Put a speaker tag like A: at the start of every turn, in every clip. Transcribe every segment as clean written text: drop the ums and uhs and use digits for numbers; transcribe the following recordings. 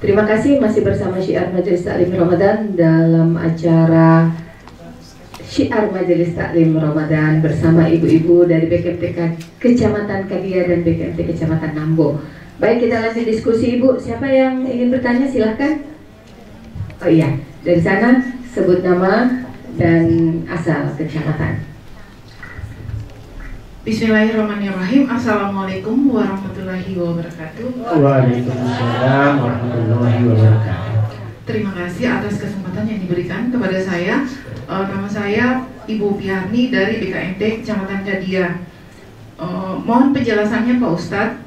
A: Terima kasih masih bersama Syiar Majelis Taklim Ramadan dalam acara Syiar Majelis Taklim Ramadan bersama ibu-ibu dari BKMT Kecamatan Kadia dan BKMT Kecamatan Nambo. Baik, kita lanjut diskusi ibu. Siapa yang ingin bertanya silahkan. Oh iya, dari sana sebut nama dan asal kecamatan.
B: Bismillahirrahmanirrahim. Assalamualaikum warahmatullahi wabarakatuh.
C: Waalaikumsalam warahmatullahi wabarakatuh.
B: Terima kasih atas kesempatan yang diberikan kepada saya. Nama saya Ibu Piarni dari BKMT Kecamatan Kadia. Mohon penjelasannya Pak Ustadz.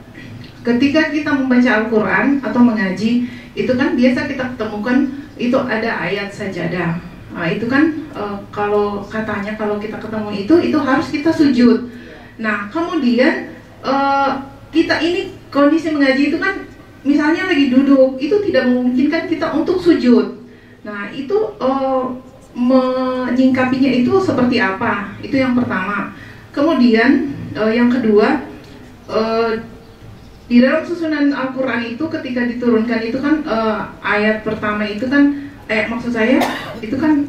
B: Ketika kita membaca Al-Quran atau mengaji, itu kan biasa kita ketemukan itu ada ayat sajadah. Nah, itu kan kalau katanya kalau kita ketemu itu harus kita sujud. Nah, kemudian kita ini kondisi mengaji itu kan misalnya lagi duduk, itu tidak memungkinkan kita untuk sujud. Nah, itu menyingkapinya itu seperti apa? Itu yang pertama. Kemudian yang kedua, di dalam susunan Al-Quran itu ketika diturunkan itu kan ayat pertama itu kan maksud saya itu kan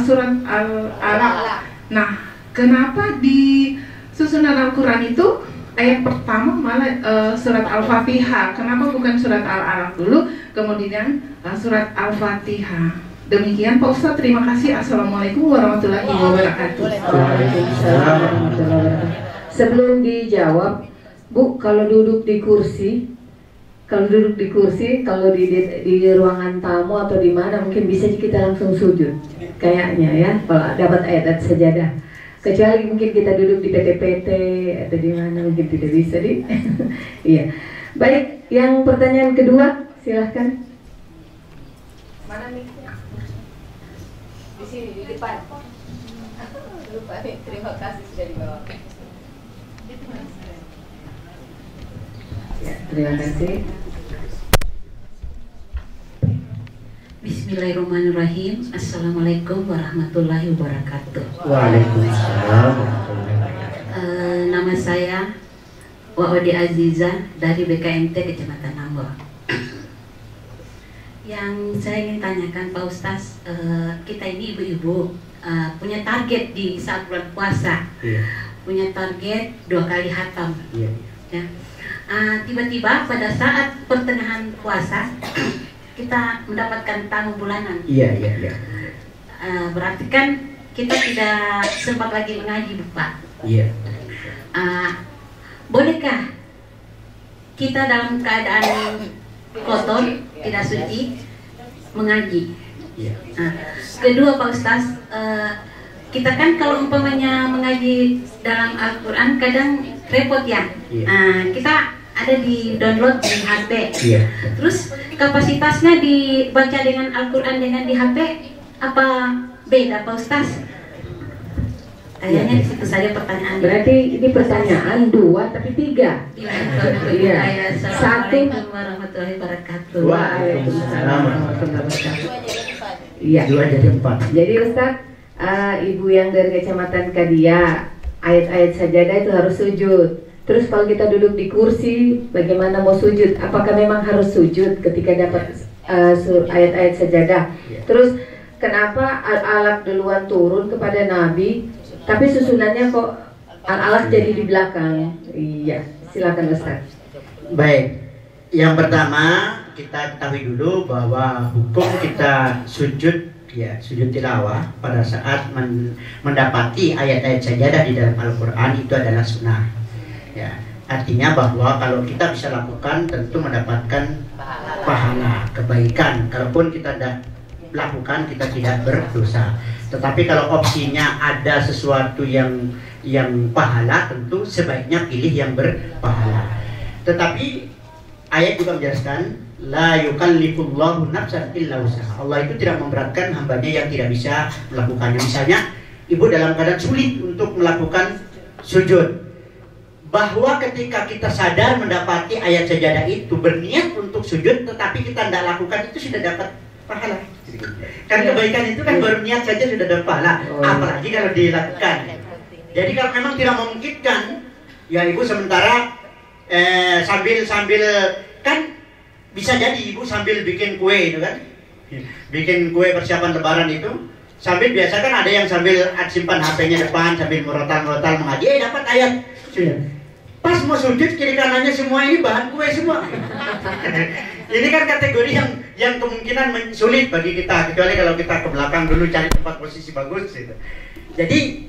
B: surat Al-Alaq. Nah, kenapa di susunan Al-Quran itu ayat pertama malah surat Al-Fatihah? Kenapa bukan surat Al-Alaq dulu, kemudian surat Al-Fatihah? Demikian Pak Ustadz, terima kasih. Assalamualaikum warahmatullahi wabarakatuh.
A: Waalaikumsalam warahmatullahi wabarakatuh. Sebelum dijawab, Bu, kalau duduk di kursi, kalau di ruangan tamu atau di mana mungkin bisa kita langsung sujud, kayaknya ya, kalau dapat ayat sajadah. Kecuali mungkin kita duduk di PT-PT atau di mana mungkin tidak bisa di. Iya. Baik, yang pertanyaan kedua silahkan.
D: Mana mic-nya? Di sini, di depan. Lupa nih, terima kasih sudah dibawa.
A: Ya, terima kasih.
E: Bismillahirrahmanirrahim. Assalamualaikum warahmatullahi wabarakatuh.
C: Waalaikumsalam warahmatullahi wabarakatuh.
E: Nama saya Wa'odi Aziza dari BKMT Kecamatan Nambo. Yang saya ingin tanyakan Pak Ustaz, kita ini ibu-ibu punya target di saat bulan puasa, punya target 2 kali khatam. Ya. Tiba-tiba pada saat pertengahan puasa kita mendapatkan tamu bulanan.
C: Iya.
E: Berarti kan kita tidak sempat lagi mengaji, Pak.
C: Iya.
E: Bolehkah kita dalam keadaan kotor, tidak suci, mengaji?
C: Iya.
E: Kedua Pak Ustaz, kita kan kalau umpamanya mengaji dalam Al-Quran kadang repot ya.
C: Iya.
E: Kita ada di download di HP.
C: Iya.
E: Terus kapasitasnya dibaca dengan Al-Quran dengan di HP apa beda Pak Ustaz? Kayaknya di situ saja pertanyaannya.
A: Berarti ini pertanyaan 2 tapi 3.
E: Iya. Assalamualaikum warahmatullahi wabarakatuh.
A: Waalaikumsalam warahmatullahi wabarakatuh. Iya.
C: 2 jadi 4.
A: Jadi Ustadz, ibu yang dari Kecamatan Kadia, ayat-ayat sajadah itu harus sujud. Terus kalau kita duduk di kursi, bagaimana mau sujud? Apakah memang harus sujud ketika dapat ayat-ayat sajadah? Terus kenapa Al-Alaq duluan turun kepada Nabi, tapi susunannya kok Al-Alaq jadi di belakang? Iya, silakan Ustaz.
C: Baik. Yang pertama kita ketahui dulu bahwa hukum kita sujud sujud tilawah pada saat mendapati ayat-ayat sajadah di dalam Al-Quran itu adalah sunnah. Ya, artinya bahwa kalau kita bisa lakukan tentu mendapatkan pahala kebaikan. Kalaupun kita tidak lakukan kita tidak berdosa. Tetapi kalau opsinya ada sesuatu yang pahala, tentu sebaiknya pilih yang berpahala. Tetapi ayat juga menjelaskan la yukallifullahu nafsan illa usaha. Allah itu tidak memberatkan hambanya yang tidak bisa melakukannya. Misalnya ibu dalam keadaan sulit untuk melakukan sujud, bahwa ketika kita sadar mendapati ayat sajadah itu, berniat untuk sujud tetapi kita tidak lakukan, itu sudah dapat pahala. Kan kebaikan itu kan baru niat saja sudah dapat pahala, apalagi kalau dilakukan. Jadi kalau memang tidak memungkinkan, ya ibu sementara sambil kan bisa jadi ibu sambil bikin kue itu kan, bikin kue persiapan lebaran itu, sambil biasa kan ada yang sambil simpan HP-nya depan sambil merotal-merotal mengaji, dapat ayat. Pas mau sujud kiri kanannya semua ini bahan kue semua. Ini kan kategori yang kemungkinan sulit bagi kita, kecuali kalau kita ke belakang dulu cari tempat posisi bagus gitu. Jadi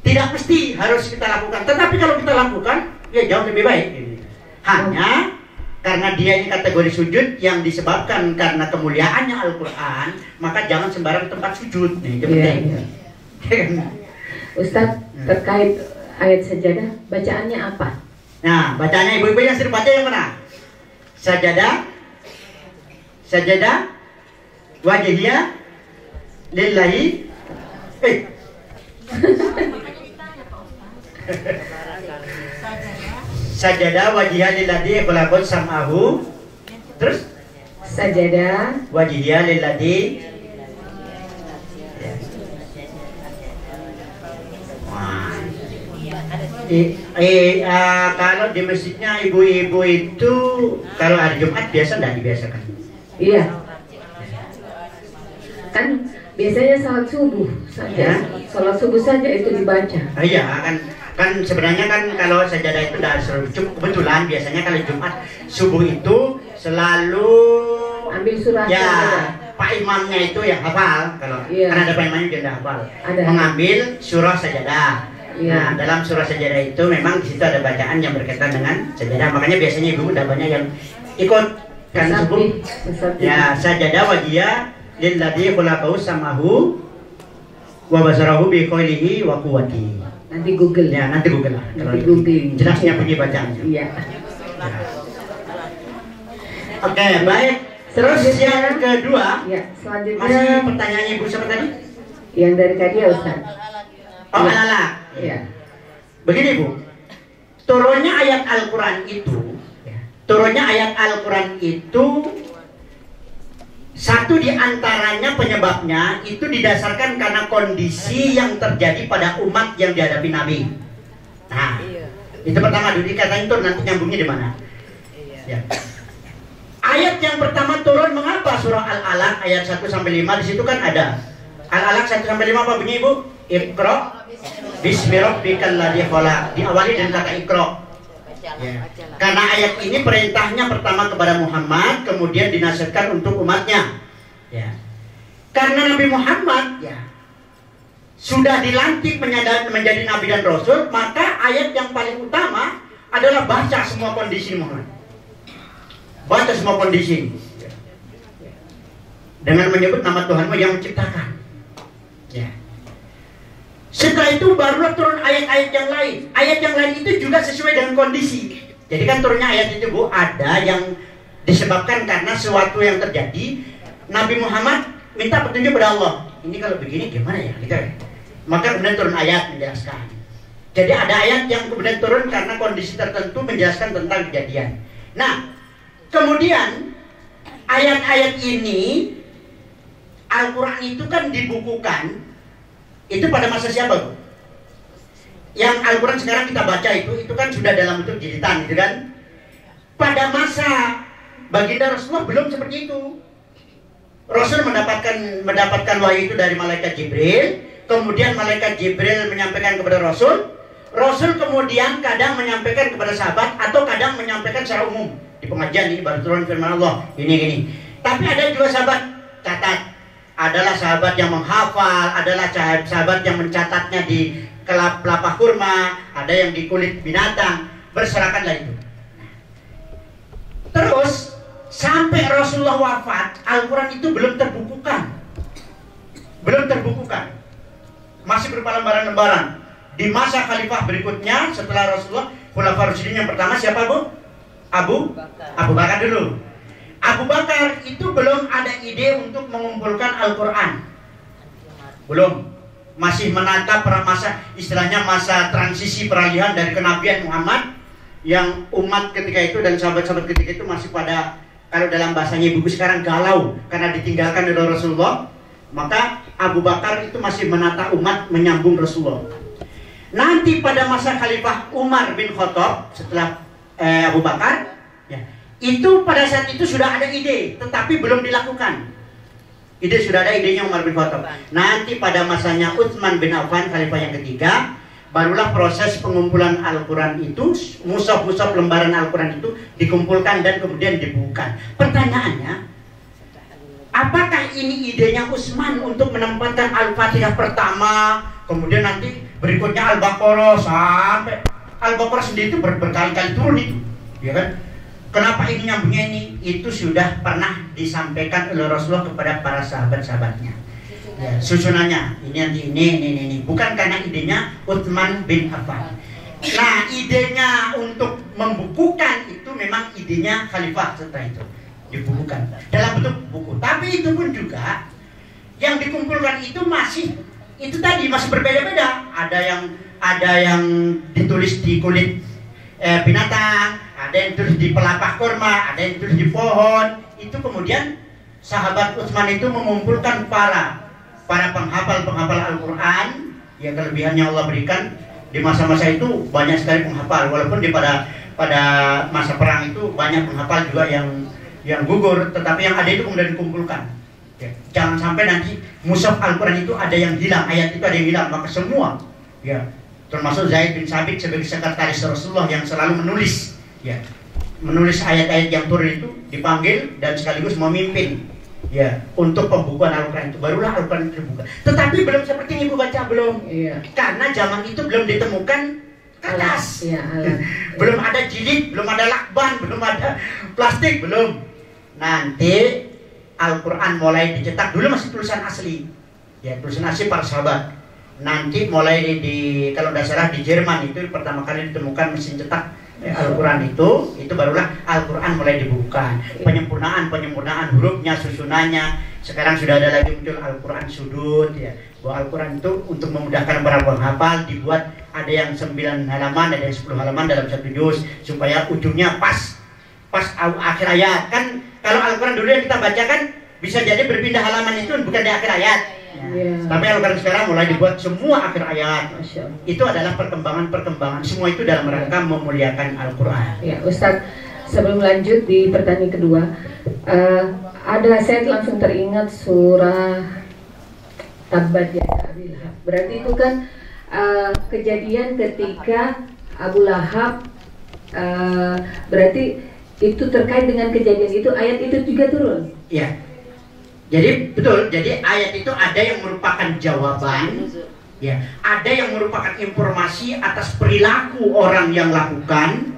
C: tidak mesti harus kita lakukan, tetapi kalau kita lakukan ya jauh lebih baik. Hanya karena dia ini kategori sujud yang disebabkan karena kemuliaannya Al-Quran, maka jangan sembarang tempat sujud. Nih,
A: Ustadz, terkait ayat sajadah, bacaannya apa?
C: Nah, bacaannya ibu-ibu yang sering baca yang mana? Sajadah wajhiyah lillahi. Sajadah wajhiyah lillahi khalaqas sam'ahu. Terus
A: sajadah
C: wajhiyah lillahi. Kalau di masjidnya ibu-ibu itu kalau hari Jumat biasa tidak dibiasakan.
A: Iya. Kan biasanya salat subuh saja, salat subuh saja itu dibaca.
C: Iya kan sebenarnya kan kalau sajadah itu tidak cukup, kebetulan biasanya kalau Jumat subuh itu selalu
A: ambil surah
C: ya
A: sajadah.
C: Pak imamnya itu yang hafal, kalau kan ada Pak imamnya dia hafal, mengambil surah sajadah. Nah, dalam surah sajadah itu memang di situ ada bacaan yang berkaitan dengan sajadah. Makanya biasanya ibu udah banyak yang ikut kan subuh. Ya, sajadah wajhiyah lilladzi khalaqahu samahu wa basarahu bi qawlihi wa quwwati.
A: Nanti Google
C: ya, nanti Google lah.
A: Nanti Google.
C: Jelasnya bunyi bacaannya.
A: Iya.
C: Oke, baik. Terus yang kedua,
A: ya, selanjutnya
C: masih pertanyaannya ibu siapa tadi?
A: Yang dari tadi ya Ustaz.
C: Oh, Al-Alaq.
A: Iya.
C: Begini Bu, turunnya ayat Al-Quran itu, satu di antaranya penyebabnya itu didasarkan karena kondisi yang terjadi pada umat yang dihadapi Nabi. Nah, itu pertama dulu dikatain turun, nanti nyambungnya di mana? Ya. Ayat yang pertama turun mengapa surah Al-Alaq ayat 1 sampai 5 di situ kan ada. Al-Alaq 1 sampai 5 apa bunyi Ibu? Iqra bismi rabbikal ladzi khalaq. Diawali dengan kata Iqra. Ya. Karena ayat ini perintahnya pertama kepada Muhammad, kemudian dinasihatkan untuk umatnya. Ya. Karena Nabi Muhammad ya sudah dilantik menjadi nabi dan rasul, maka ayat yang paling utama adalah baca semua kondisi Muhammad. Baca semua kondisi dengan menyebut nama Tuhanmu yang menciptakan. Ya. Setelah itu barulah turun ayat-ayat yang lain. Ayat yang lain itu juga sesuai dengan kondisi. Jadi kan turunnya ayat itu Bu, ada yang disebabkan karena sesuatu yang terjadi. Nabi Muhammad minta petunjuk pada Allah. Ini kalau begini gimana ya? Gitu. Maka kemudian turun ayat menjelaskan. Jadi ada ayat yang kemudian turun karena kondisi tertentu menjelaskan tentang kejadian. Nah, kemudian ayat-ayat ini Al-Quran itu kan dibukukan itu pada masa siapa Bu? Yang Al-Quran sekarang kita baca itu kan sudah dalam bentuk jilitan gitu kan. Pada masa baginda Rasulullah belum seperti itu. Rasul mendapatkan wahyu itu dari malaikat Jibril, kemudian malaikat Jibril menyampaikan kepada Rasul, Rasul kemudian kadang menyampaikan kepada sahabat atau kadang menyampaikan secara umum. Di pengajian ini baru turun firman Allah, ini. Tapi ada juga sahabat catat. Adalah sahabat yang menghafal, adalah sahabat yang mencatatnya di kelapa kurma, ada yang di kulit binatang, berserakanlah itu. Terus sampai Rasulullah wafat, Al-Quran itu belum terbukukan. Masih berupa lembaran-lembaran. Di masa khalifah berikutnya setelah Rasulullah, Khulafaur Rasyidin yang pertama siapa Bu? Abu Bakar dulu. Abu Bakar itu belum ada ide untuk mengumpulkan Al-Quran. Belum. Masih menatap istilahnya masa transisi peralihan dari kenabian Muhammad, yang umat ketika itu dan sahabat-sahabat ketika itu masih pada, kalau dalam bahasanya ibu sekarang, galau karena ditinggalkan oleh Rasulullah. Maka Abu Bakar itu masih menata umat menyambung Rasulullah. Nanti pada masa Khalifah Umar bin Khattab setelah Abu Bakar ya, Itu pada saat itu sudah ada ide, tetapi belum dilakukan. Ide sudah ada, idenya Umar bin Khattab. Nanti pada masanya Utsman bin Affan, khalifah yang ketiga, barulah proses pengumpulan Al-Quran itu, mushaf-mushaf lembaran Al-Quran itu dikumpulkan dan kemudian dibuka. Pertanyaannya, apakah ini idenya Utsman untuk menempatkan Al-Fatihah pertama, kemudian nanti berikutnya Al-Baqarah, sampai Al-Baqarah sendiri itu berkali-kali turun itu, ya kan? Kenapa ini nyambungnya ini? Itu sudah pernah disampaikan oleh Rasulullah kepada para sahabat-sahabatnya. Ya, susunannya ini. Bukan karena idenya Utsman bin Affan. Nah, idenya untuk membukukan itu memang idenya khalifah setelah itu dibukukan dalam bentuk buku. Tapi itu pun juga yang dikumpulkan itu masih berbeda-beda. Ada yang ditulis di kulit binatang, ada yang tulis di pelapah kurma, ada yang tulis di pohon. Itu kemudian sahabat Utsman itu mengumpulkan para penghafal Al-Quran. Ya, kelebihannya Allah berikan di masa-masa itu banyak sekali penghafal, walaupun pada masa perang itu banyak penghafal juga yang gugur, tetapi yang ada itu kemudian dikumpulkan. Ya, jangan sampai nanti mushaf Al-Quran itu ada yang hilang, ayat itu ada yang hilang, maka semua, ya, termasuk Zaid bin Sabit sebagai sekretaris Rasulullah yang selalu menulis, ya, menulis ayat-ayat yang turun itu, dipanggil dan sekaligus memimpin, ya, untuk pembukuan Al-Quran itu. Barulah Al-Quran itu dibuka. Tetapi belum seperti ini, Bu, baca belum, iya. Karena zaman itu belum ditemukan kertas, ya, belum ada jilid, belum ada lakban, belum ada plastik, belum. Nanti Al-Quran mulai dicetak, dulu masih tulisan asli, ya, tulisan asli para sahabat. Nanti mulai kalau tidak salah di Jerman itu pertama kali ditemukan mesin cetak Al-Quran itu barulah Al-Quran mulai dibuka. Penyempurnaan hurufnya, susunannya. Sekarang sudah ada lagi muncul Al-Quran sudut, ya, bahwa Al-Quran itu untuk memudahkan para penghafal dibuat ada yang 9 halaman, ada yang 10 halaman dalam satu juz, supaya ujungnya pas akhir ayat. Kan kalau Al-Quran dulu yang kita baca kan bisa jadi berpindah halaman itu bukan di akhir ayat. Ya. Tapi Al-Quran sekarang mulai dibuat semua akhir ayat. Itu adalah perkembangan semua itu dalam rangka memuliakan Al-Quran.
A: Ya, Ustadz, sebelum lanjut di pertanyaan kedua, saya langsung teringat surah Tabbat Yada Abi Lahab. Berarti itu kan kejadian ketika Abu Lahab, berarti itu terkait dengan kejadian itu, ayat itu juga turun.
C: Iya. Jadi betul, jadi ayat itu ada yang merupakan jawaban, ya, ada yang merupakan informasi atas perilaku orang yang lakukan,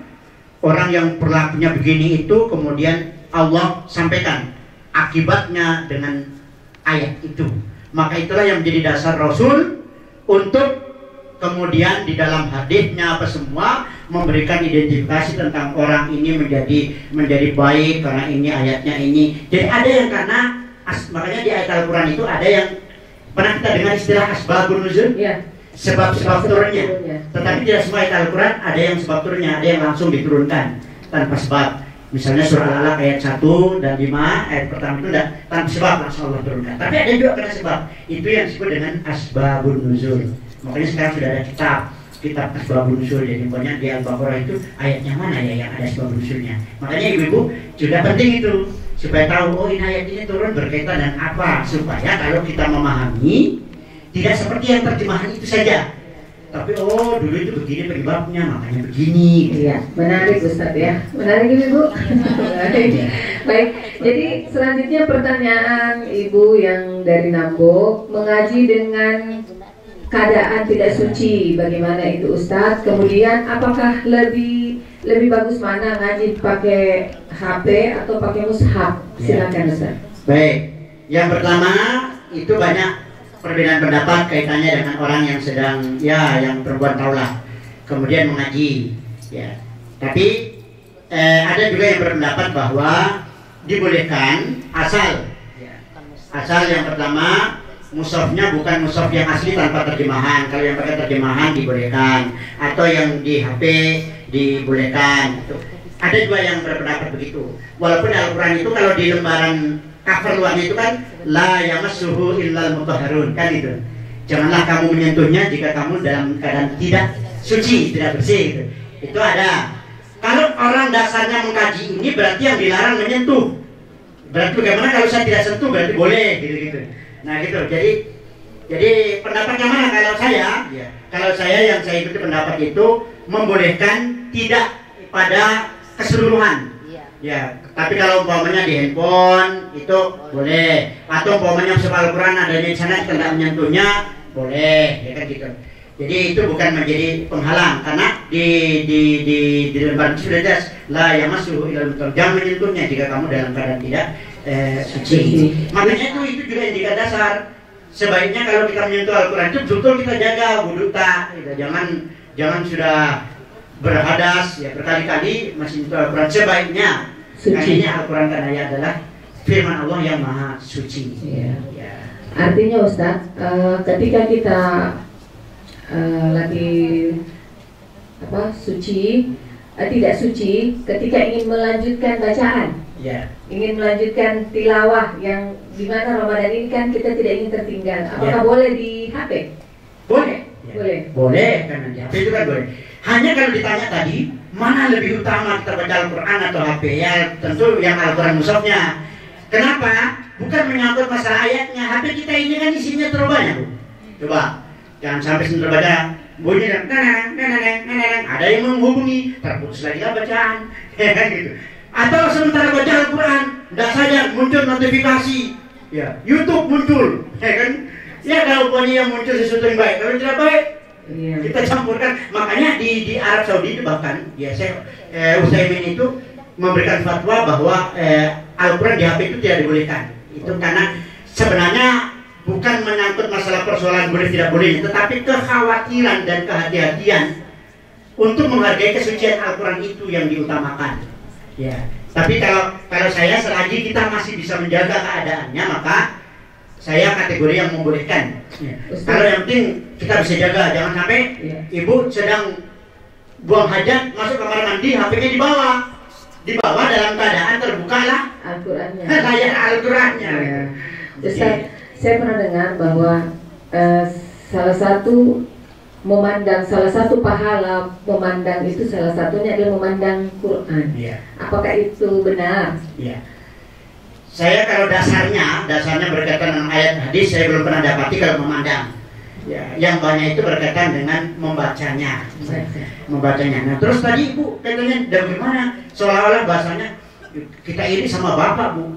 C: orang yang perilakunya begini itu, kemudian Allah sampaikan akibatnya dengan ayat itu. Maka itulah yang menjadi dasar Rasul untuk kemudian di dalam hadisnya apa semua memberikan identifikasi tentang orang ini menjadi baik karena ini ayatnya ini. Jadi ada yang karena makanya di ayat Al-Quran itu ada yang pernah kita dengar istilah asbabun nuzul, ya, sebab-sebab turunnya. Tetapi tidak semua ayat Al-Quran ada yang sebab turunnya, ada yang langsung diturunkan tanpa sebab. Misalnya surah Al-Alaq ayat 1 dan 5 ayat pertama itu tanpa sebab langsung Allah turunkan. Tapi ada juga karena sebab. Itu yang disebut dengan asbabun nuzul. Makanya sekarang sudah ada kitab asbabun nuzul. Jadi banyak di Al-Baqarah itu ayatnya mana ya yang ada asbabun nuzulnya. Makanya ibu-ibu juga penting itu supaya tahu, oh ini ayat ini turun berkaitan dengan apa, supaya kalau kita memahami tidak seperti yang terjemahan itu saja, tapi oh dulu itu begini penyebabnya makanya begini.
A: Iya, menarik Ustadz ya, menarik Ibu. Baik, jadi selanjutnya pertanyaan Ibu yang dari Nambo, mengaji dengan keadaan tidak suci, bagaimana itu Ustadz? Kemudian apakah lebih bagus mana ngaji pakai HP atau pakai mushaf? Silakan Ustaz.
C: Baik, yang pertama itu banyak perbedaan pendapat kaitannya dengan orang yang sedang yang perempuan taulah kemudian mengaji, ya. Tapi ada juga yang berpendapat bahwa dibolehkan asal yang pertama mushafnya bukan mushaf yang asli tanpa terjemahan. Kalau yang pakai terjemahan dibolehkan, atau yang di HP dibolehkan. Ada juga yang berpendapat begitu. Walaupun Al-Quran itu kalau di lembaran cover luarnya itu kan la yamassuhu illal mutahharun, kan itu. Janganlah kamu menyentuhnya jika kamu dalam keadaan tidak suci, tidak bersih gitu. Itu ada. Kalau orang dasarnya mengkaji ini berarti yang dilarang menyentuh. Berarti bagaimana kalau saya tidak sentuh berarti boleh gitu. Nah gitu. Jadi pendapatnya mana kalau saya? Ya. Kalau saya yang saya ikuti pendapat itu membolehkan tidak pada keseluruhan. Ya, tapi kalau umpamanya di handphone itu boleh, atau umpamanya soal Al-Quran adanya di sana tidak menyentuhnya boleh, ya kan gitu. Jadi itu bukan menjadi penghalang karena di lembar itu sudah jelas la yamassuhu illal mutahharun, jangan menyentuhnya jika kamu dalam keadaan tidak suci. Makanya itu juga indika dasar. Sebaiknya kalau kita menyentuh Al-Quran itu betul kita jaga wudu gitu. Jangan sudah berhadas ya berkali-kali masih menyentuh Al-Quran. Sebaiknya suci Al-Quran karena ia adalah firman Allah yang maha suci. Ya.
A: Artinya Ustaz, ketika kita lagi suci, tidak suci, ketika ingin melanjutkan bacaan, ingin melanjutkan tilawah yang dimana Ramadan ini kan kita tidak ingin tertinggal, apakah boleh di HP?
C: Boleh. Boleh karena di HP itu kan boleh. Hanya kalau ditanya tadi mana lebih utama kita baca Al-Quran atau HP, ya tentu yang Al-Quran mushafnya. Kenapa? Bukan menyangkut masalah ayatnya. HP kita ini kan isinya terlalu banyak, Bu. Coba jangan sampai sebentar baca bunyi dan ada yang menghubungi, terputus lagi lah bacaan, gitu. Atau sementara baca Al-Quran, tidak saja muncul notifikasi, ya YouTube muncul, ya kan? Ya kalau pokoknya yang muncul sesuatu yang baik, kalau tidak baik kita campurkan. Makanya di Arab Saudi itu bahkan ya Utsaimin itu memberikan fatwa bahwa Al-Quran di HP itu tidak dibolehkan. Itu karena sebenarnya bukan menyangkut masalah persoalan boleh tidak boleh, tetapi kekhawatiran dan kehati-hatian untuk menghargai kesucian Al-Quran itu yang diutamakan. Ya. Tapi kalau saya selagi kita masih bisa menjaga keadaannya, maka saya kategori yang membolehkan. Ya. Kalau yang penting kita bisa jaga, jangan sampai ibu sedang buang hajat masuk kamar mandi, HP-nya dibawa dalam keadaan terbuka lah
A: Al-Qurannya.
C: Layar Al-Qurannya.
A: Ya. Ustaz, saya pernah dengar bahwa salah satu pahala memandang itu salah satunya adalah memandang Quran. Ya. Apakah itu benar?
C: Ya. Saya kalau dasarnya berkaitan dengan ayat hadis saya belum pernah dapati kalau memandang. Ya, yang banyak itu berkaitan dengan membacanya. Nah, terus tadi Ibu katanya bagaimana seolah-olah bahasanya kita iri sama Bapak, Bu.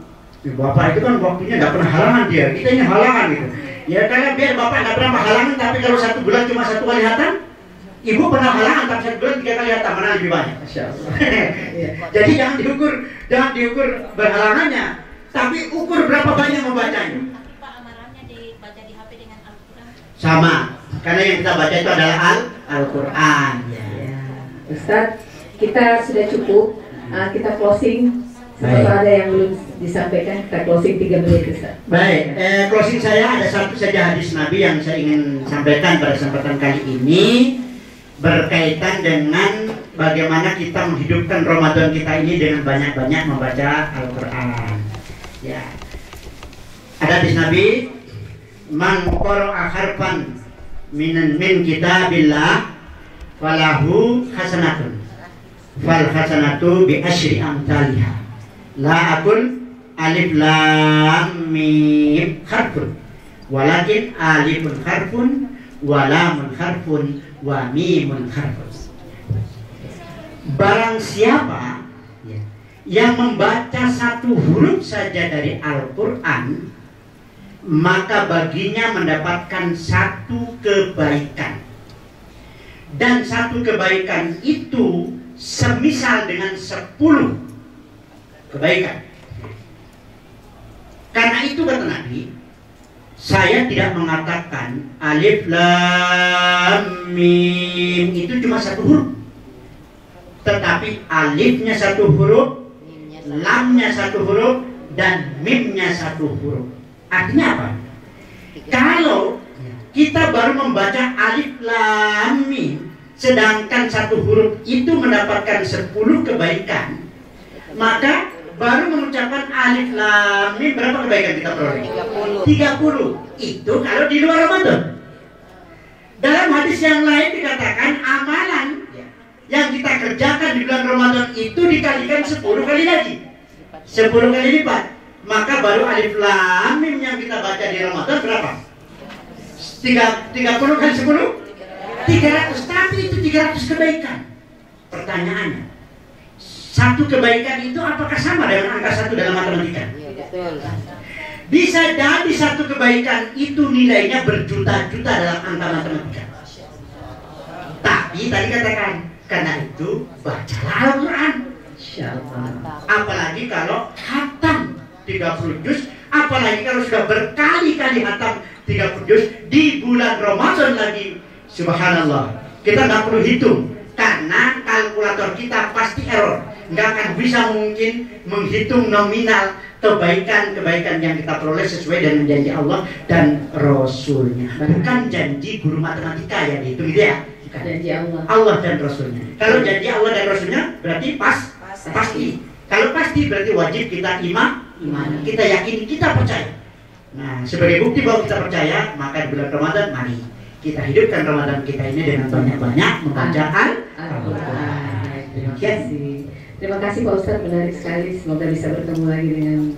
C: Bapak itu kan waktunya nggak pernah halangan dia, kita ini halangan gitu. Ya karena biar Bapak nggak pernah halangan, tapi kalau 1 bulan cuma 1 kali hatam, Ibu pernah halangan tapi 1 bulan 3 kali hatam, mana lebih banyak? Masya Allah. Jadi jangan diukur berhalangannya, tapi ukur berapa banyak membacanya.
E: Pak, amalannya dibaca di HP dengan Al-Quran
C: sama, karena yang kita baca itu adalah Al-Quran. Ya.
A: Ustaz, kita sudah cukup, kita closing. Kalau ada yang belum disampaikan, kita closing 3 menit Ustaz.
C: Baik, closing saya ada satu saja hadis Nabi yang saya ingin sampaikan pada kesempatan kali ini berkaitan dengan bagaimana kita menghidupkan Ramadan kita ini dengan banyak-banyak membaca Al-Quran. Ya, ada hadis Nabi, man qara'a harfan min kitabillah falahu hasanatun fal hasanatu bi asyri amsalha. La akun alif lam mim harfun walakin alifun harfun wa lamun harfun wa mimun harfun. Barang siapa yang membaca 1 huruf saja dari Al-Quran, maka baginya mendapatkan 1 kebaikan, dan 1 kebaikan itu semisal dengan 10 kebaikan. Karena itu kata Nabi, saya tidak mengatakan alif lam mim itu cuma 1 huruf, tetapi alifnya 1 huruf, lamnya 1 huruf, dan mimnya 1 huruf. Artinya apa? Kalau kita baru membaca alif lam mim, sedangkan 1 huruf itu mendapatkan 10 kebaikan, maka baru mengucapkan alif lam mim berapa kebaikan kita peroleh? 30. Itu kalau di luar Ramadan. Dalam hadis yang lain dikatakan amalan yang kita kerjakan di bulan Ramadan itu dikalikan 10 kali lagi, 10 kali lipat. Maka baru alif lam mim yang kita baca di Ramadan berapa? 30 kali 10? 300. Tapi itu 300 kebaikan. Pertanyaannya, satu kebaikan itu apakah sama dengan angka 1 dalam matematika? Bisa jadi satu kebaikan itu nilainya berjuta-juta dalam angka matematika. Tapi tadi katakan, karena itu bacalah Al-Quran. Apalagi kalau khatam 30 juz, apalagi kalau sudah berkali-kali khatam 30 juz di bulan Ramadan lagi. Subhanallah, kita nggak perlu hitung karena kalkulator kita pasti error. Nggak akan bisa mungkin menghitung nominal kebaikan-kebaikan yang kita peroleh sesuai dengan janji Allah dan Rasulnya. Bukan janji guru matematika yang dihitung gitu ya.
A: Janji
C: Allah dan Rasulnya. Kalau janji Allah dan Rasulnya berarti pasti. Kalau pasti berarti wajib kita iman, kita yakini, kita percaya. Nah, sebagai bukti bahwa kita percaya, maka di bulan Ramadan mari kita hidupkan Ramadan kita ini dengan banyak-banyak membaca Al-Quran.
A: Terima kasih Pak Ustadz, menarik sekali. Semoga bisa bertemu lagi dengan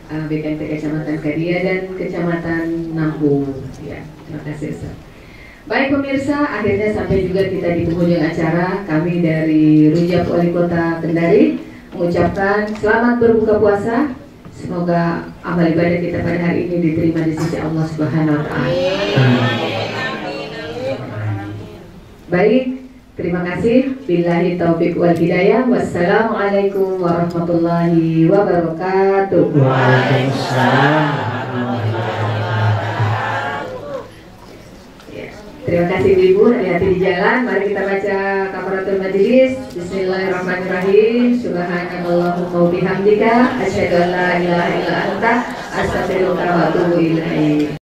A: BKMT Kecamatan Kadia dan Kecamatan Nambung. Ya, terima kasih Ustadz. Baik pemirsa, akhirnya sampai juga kita di penghujung acara. Kami dari Rujak Wali Kota Kendari mengucapkan selamat berbuka puasa. Semoga amal ibadah kita pada hari ini diterima di sisi Allah Subhanahu wa Ta'ala. Baik, terima kasih. Billahi taufiq wal hidayah. Wassalamualaikum warahmatullahi wabarakatuh.
C: Waalaikumsalam.
A: Terima kasih Ibu, hati-hati di jalan. Mari kita baca kafaratul majelis. Bismillahirrahmanirrahim. Subhanallahumma wa bihamdika asyhadu an la ilaha illa anta astaghfiruka wa atubu ilaik.